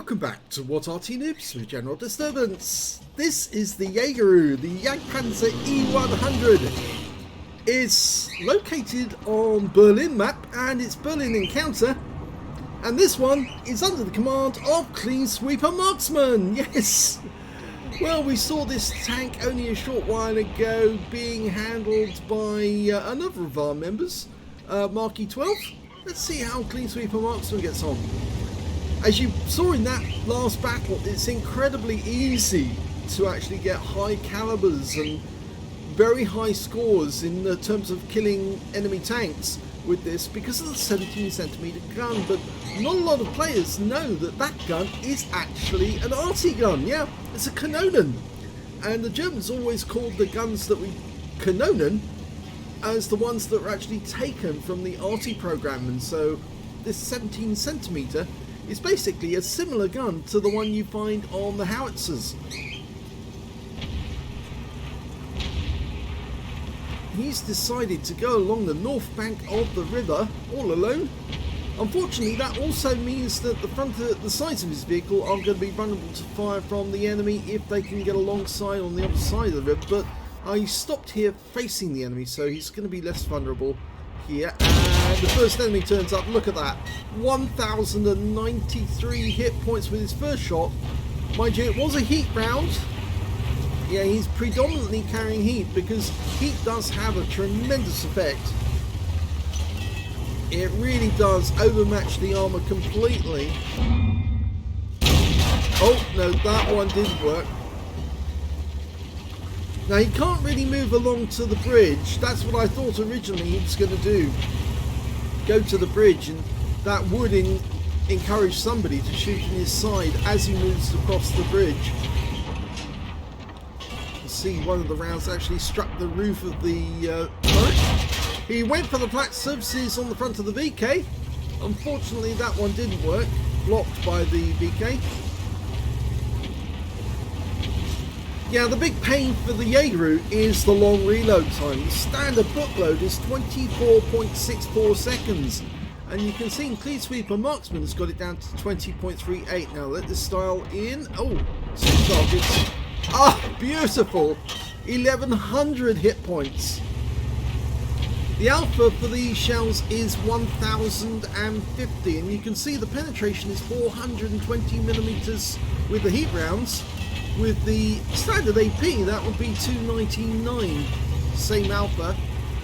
Welcome back to What Arty Noobs with General Disturbance. This is the Jaegeru, the Jagdpanzer E100. It's located on Berlin map and it's Berlin Encounter. And this one is under the command of Clean Sweeper Marksman. Yes! Well, we saw this tank only a short while ago being handled by another of our members, Marky 12. Let's see how Clean Sweeper Marksman gets on. As you saw in that last battle, it's incredibly easy to actually get high calibers and very high scores in terms of killing enemy tanks with this because of the 17cm gun, but not a lot of players know that that gun is actually an Arty gun. Yeah, it's a Kanonen, and the Germans always called the guns that we Kanonen as the ones that were actually taken from the Arty program, and so this 17cm is basically a similar gun to the one you find on the howitzers. He's decided to go along the north bank of the river all alone. Unfortunately, that also means that the sides of his vehicle are going to be vulnerable to fire from the enemy if they can get alongside on the other side of the river, but I stopped here facing the enemy, so he's going to be less vulnerable here. And the first enemy turns up. Look at that, 1093 hit points with his first shot. Mind you, it was a heat round. Yeah, he's predominantly carrying heat because heat does have a tremendous effect. It really does overmatch the armor completely. Oh no, that one didn't work. Now he can't really move along to the bridge. That's what I thought originally he was going to do. Go to the bridge, and that would encourage somebody to shoot in his side as he moves across the bridge. You see one of the rounds actually struck the roof of the turret. He went for the flat surfaces on the front of the VK. Unfortunately that one didn't work, blocked by the VK. Yeah, the big pain for the Jaegeru is the long reload time. The standard bookload is 24.64 seconds. And you can see in Clean Sweeper Marksman has got it down to 20.38. Now let this style in. Oh, 6 targets. Ah, beautiful. 1100 hit points. The alpha for these shells is 1050. And you can see the penetration is 420mm with the heat rounds. With the standard AP, that would be 299, same alpha,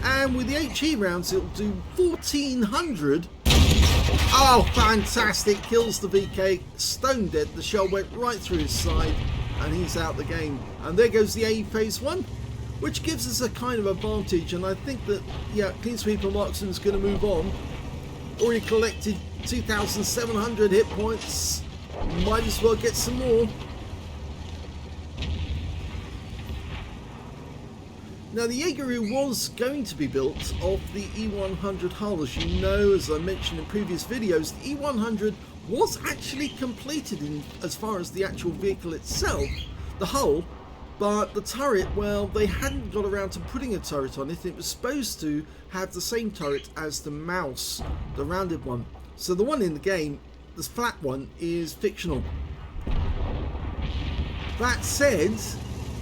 and with the HE rounds it'll do 1400. Oh, fantastic, kills the VK, stone dead. The shell went right through his side and he's out the game. And there goes the A phase 1, which gives us a kind of advantage, and I think that, yeah, Clean Sweeper Marksman's going to move on. Already collected 2700 hit points, might as well get some more. Now the Jaegeru was going to be built of the E100 hull. As you know, as I mentioned in previous videos, the E100 was actually completed in as far as the actual vehicle itself, the hull, but the turret, well, they hadn't got around to putting a turret on it. It was supposed to have the same turret as the mouse, the rounded one. So the one in the game, the flat one, is fictional. That said,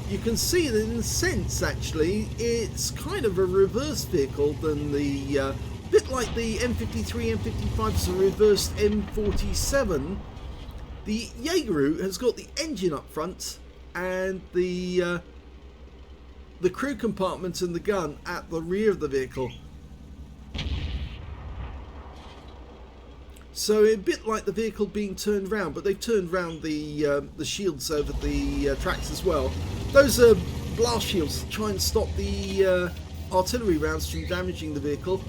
you can see that in a sense actually it's kind of a reverse vehicle than the bit like the M53, M55 is a reversed M47. The Jaegeru has got the engine up front and the crew compartment and the gun at the rear of the vehicle. So a bit like the vehicle being turned round, but they've turned round the shields over the tracks as well. Those are blast shields to try and stop the artillery rounds from damaging the vehicle.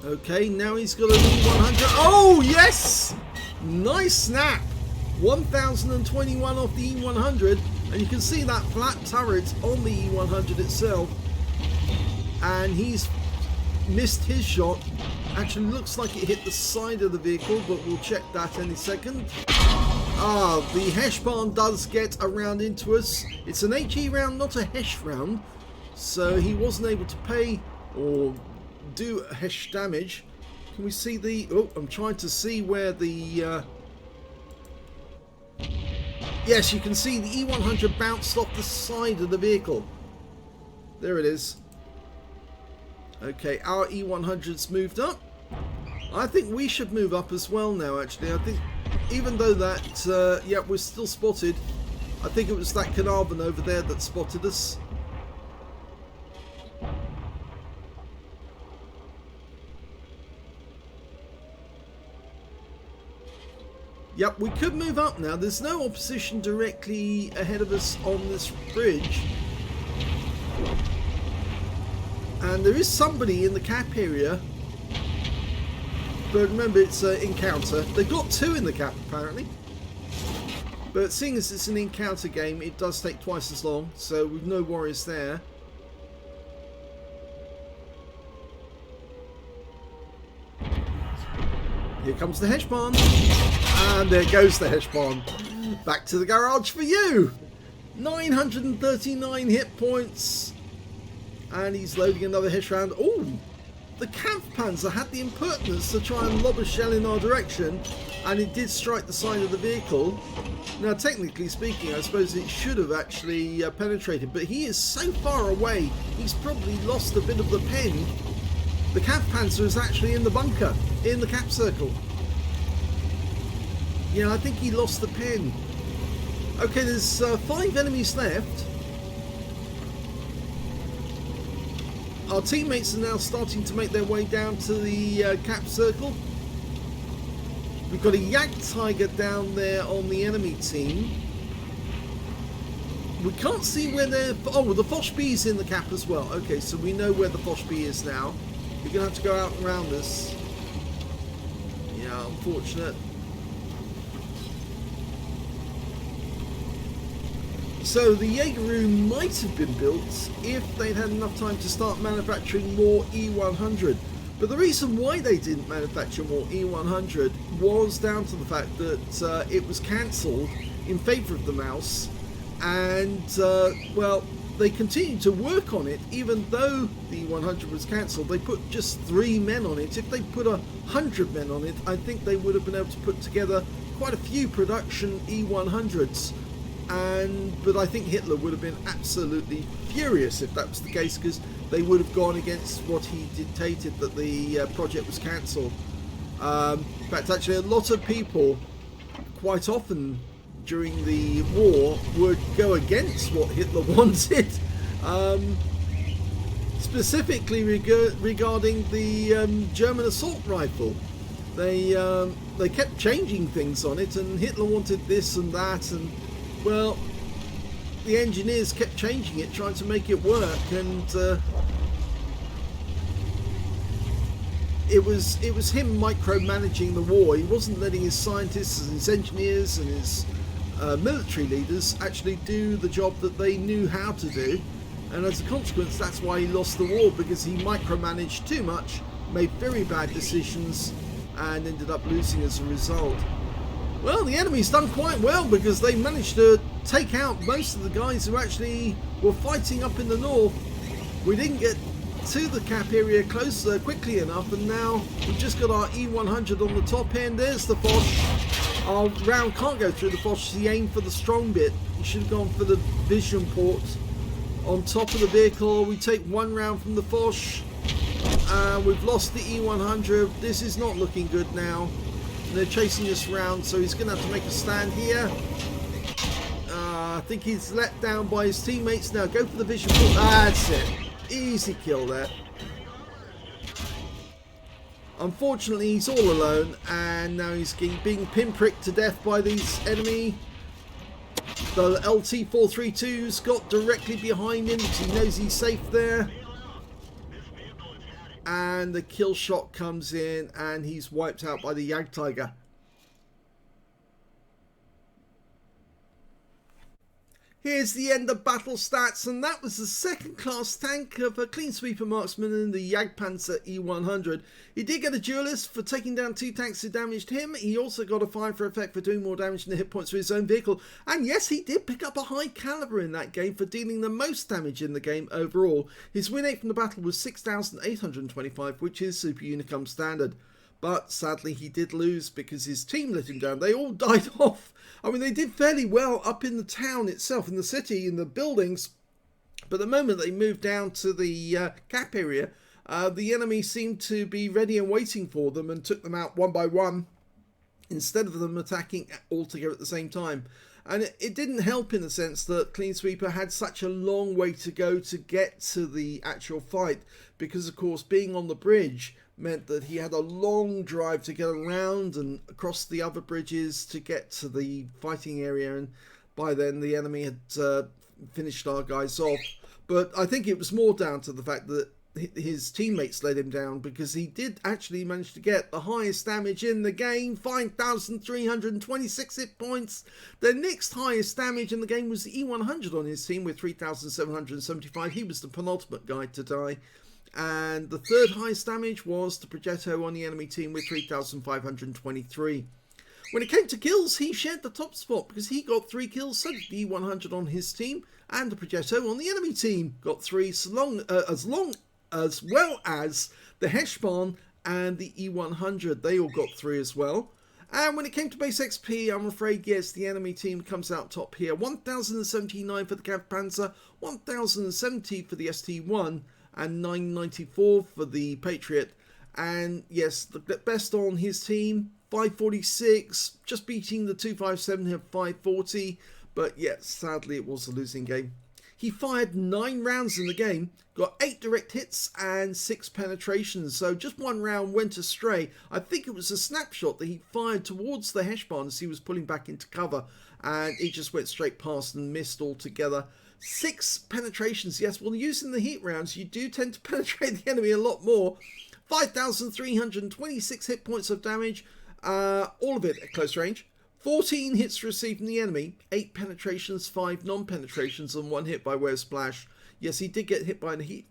Okay, now he's got an E100. Oh yes! Nice snap! 1021 off the E100, and you can see that flat turret on the E100 itself. And he's missed his shot. Actually looks like it hit the side of the vehicle, but we'll check that any second. Ah, the Hesh barn does get around into us. It's an HE round, not a Hesh round, so he wasn't able to pay or do Hesh damage. Can we see the... Oh, I'm trying to see where the... Yes, you can see the E100 bounced off the side of the vehicle. There it is. Okay, our E100's moved up. I think we should move up as well now, actually. I think, even though that, yeah, we're still spotted. I think it was that Carnarvon over there that spotted us. Yep, we could move up now. There's no opposition directly ahead of us on this bridge. And there is somebody in the cap area. But remember, it's an encounter. They've got two in the cap, apparently. But seeing as it's an encounter game, it does take twice as long. So we've no worries there. Here comes the Heshbon. And there goes the Heshbon. Back to the garage for you. 939 hit points. And he's loading another Hesh round. Oh, the Jagdpanzer had the impertinence to try and lob a shell in our direction. And it did strike the side of the vehicle. Now, technically speaking, I suppose it should have actually penetrated. But he is so far away, he's probably lost a bit of the pen. The Jagdpanzer is actually in the bunker, in the cap circle. Yeah, I think he lost the pin. Okay, there's 5 enemies left. Our teammates are now starting to make their way down to the cap circle. We've got a Jagdtiger down there on the enemy team. We can't see where they're... Oh, the Foch B is in the cap as well. Okay, so we know where the Foch B is now. We're going to have to go out and around this. Yeah, unfortunate. So the Jaegeru might have been built if they'd had enough time to start manufacturing more E100. But the reason why they didn't manufacture more E100 was down to the fact that it was cancelled in favour of the mouse. And, well, they continued to work on it even though the E100 was cancelled. They put just 3 men on it. If they put 100 men on it, I think they would have been able to put together quite a few production E100s. But I think Hitler would have been absolutely furious if that was the case, because they would have gone against what he dictated, that the project was cancelled. In fact, actually, a lot of people quite often during the war would go against what Hitler wanted, specifically regarding the German assault rifle. They kept changing things on it, and Hitler wanted this and that, and well, the engineers kept changing it, trying to make it work, and it was him micromanaging the war. He wasn't letting his scientists and his engineers and his military leaders actually do the job that they knew how to do, and as a consequence, that's why he lost the war, because he micromanaged too much, made very bad decisions, and ended up losing as a result. Well, the enemy's done quite well, because they managed to take out most of the guys who actually were fighting up in the north. We didn't get to the cap area close quickly enough, and now we've just got our E100 on the top end. There's the Foch. Our round can't go through the Foch. He aimed for the strong bit. He should have gone for the vision port on top of the vehicle. We take 1 round from the Foch. We've lost the E100. This is not looking good now. They're chasing us around, so he's going to have to make a stand here. I think he's let down by his teammates. Now go for the vision port. That's it. Easy kill there. Unfortunately, he's all alone, and now he's being pinpricked to death by these enemy. The LT-432's got directly behind him because he knows he's safe there. And the kill shot comes in, and he's wiped out by the Jagdtiger. Here's the end of battle stats, and that was the second class tank of a clean sweeper marksman in the Jagdpanzer E100. He did get a duelist for taking down 2 tanks who damaged him. He also got a 5 for effect for doing more damage than the hit points for his own vehicle. And yes, he did pick up a high caliber in that game for dealing the most damage in the game overall. His win rate from the battle was 6,825, which is Super Unicum standard. But sadly he did lose because his team let him down. They all died off. I mean, they did fairly well up in the town itself, in the city, in the buildings. But the moment they moved down to the cap area, the enemy seemed to be ready and waiting for them and took them out one by one, instead of them attacking all together at the same time. And it didn't help in the sense that Clean Sweeper had such a long way to go to get to the actual fight, because of course being on the bridge meant that he had a long drive to get around and across the other bridges to get to the fighting area, and by then the enemy had finished our guys off. But I think it was more down to the fact that his teammates let him down, because he did actually manage to get the highest damage in the game, 5,326 hit points. The next highest damage in the game was the E100 on his team with 3,775. He was the penultimate guy to die. And the third highest damage was the Progetto on the enemy team with 3,523. When it came to kills, he shared the top spot because he got 3 kills. So did the E100 on his team, and the Progetto on the enemy team got 3, as well as the Heshbon and the E100. They all got 3 as well. And when it came to base XP, I'm afraid, yes, the enemy team comes out top here. 1,079 for the Jagdpanzer, 1,070 for the ST1, and 994 for the Patriot. And yes, the best on his team, 546, just beating the 257 here, 540. But yes, sadly it was a losing game. He fired 9 rounds in the game, got 8 direct hits and 6 penetrations, so just 1 round went astray. I think it was a snapshot that he fired towards the Heshbon as he was pulling back into cover, and it just went straight past and missed altogether. 6 penetrations, yes, well, using the heat rounds, you do tend to penetrate the enemy a lot more. 5,326 hit points of damage, all of it at close range. 14 hits received from the enemy, 8 penetrations, 5 non-penetrations, and 1 hit by way of splash. Yes, he did get hit by an HE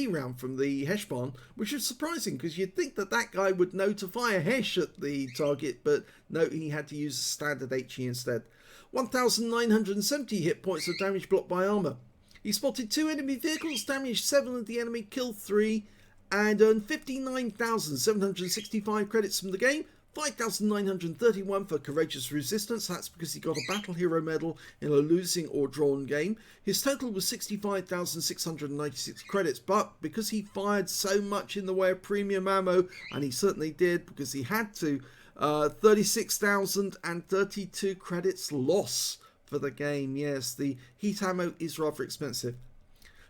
round from the Heshbon, which is surprising because you'd think that that guy would know to fire Hesh at the target, but no, he had to use a standard HE instead. 1,970 hit points of damage blocked by armor. He spotted 2 enemy vehicles, damaged 7 of the enemy, killed 3, and earned 59,765 credits from the game. 5,931 for Courageous Resistance, that's because he got a Battle Hero medal in a losing or drawn game. His total was 65,696 credits, but because he fired so much in the way of premium ammo, and he certainly did because he had to, 36,032 credits loss for the game. Yes, the heat ammo is rather expensive.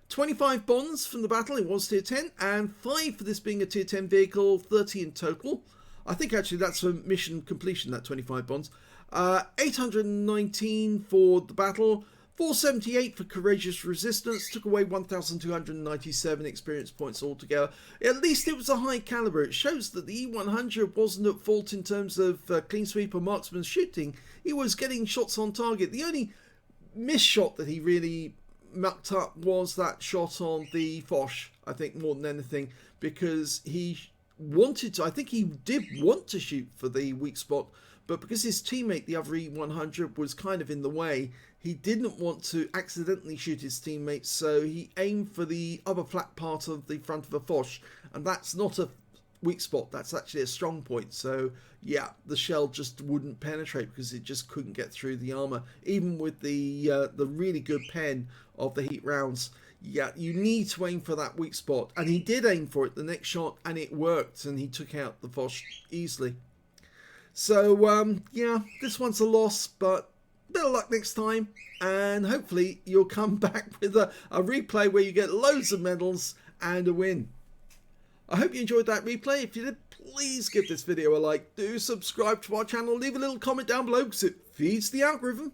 25 bonds from the battle, it was tier 10, and 5 for this being a tier 10 vehicle, 30 in total. I think actually that's for mission completion, that 25 bonds. 819 for the battle, 478 for Courageous Resistance, took away 1,297 experience points altogether. At least it was a high caliber. It shows that the E100 wasn't at fault in terms of clean sweep or marksman shooting. He was getting shots on target. The only miss shot that he really mucked up was that shot on the Foch, I think, more than anything, because he wanted to, I think he did want to shoot for the weak spot, but because his teammate, the other E100, was kind of in the way, he didn't want to accidentally shoot his teammate, so he aimed for the other flat part of the front of a Foch, and that's not a weak spot, that's actually a strong point. So yeah, the shell just wouldn't penetrate because it just couldn't get through the armor, even with the really good pen of the heat rounds. Yeah, you need to aim for that weak spot, and he did aim for it the next shot, and it worked, and he took out the Foch easily. So yeah, this one's a loss, but better luck next time, and hopefully you'll come back with a replay where you get loads of medals and a win. I hope you enjoyed that replay. If you did, please give this video a like, do subscribe to our channel, leave a little comment down below because it feeds the algorithm.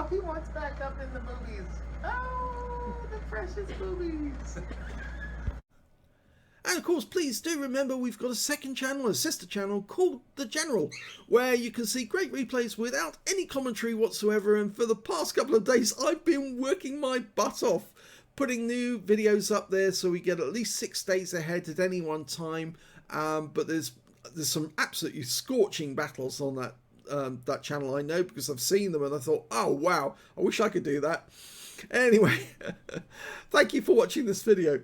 Oh, he wants back up in the movies. Oh, the precious movies. And of course, please do remember we've got a second channel, a sister channel called The General, where you can see great replays without any commentary whatsoever. And for the past couple of days, I've been working my butt off, putting new videos up there so we get at least 6 days ahead at any one time. But there's some absolutely scorching battles on that channel, I know, because I've seen them and I thought, oh wow, I wish I could do that. Anyway, thank you for watching this video.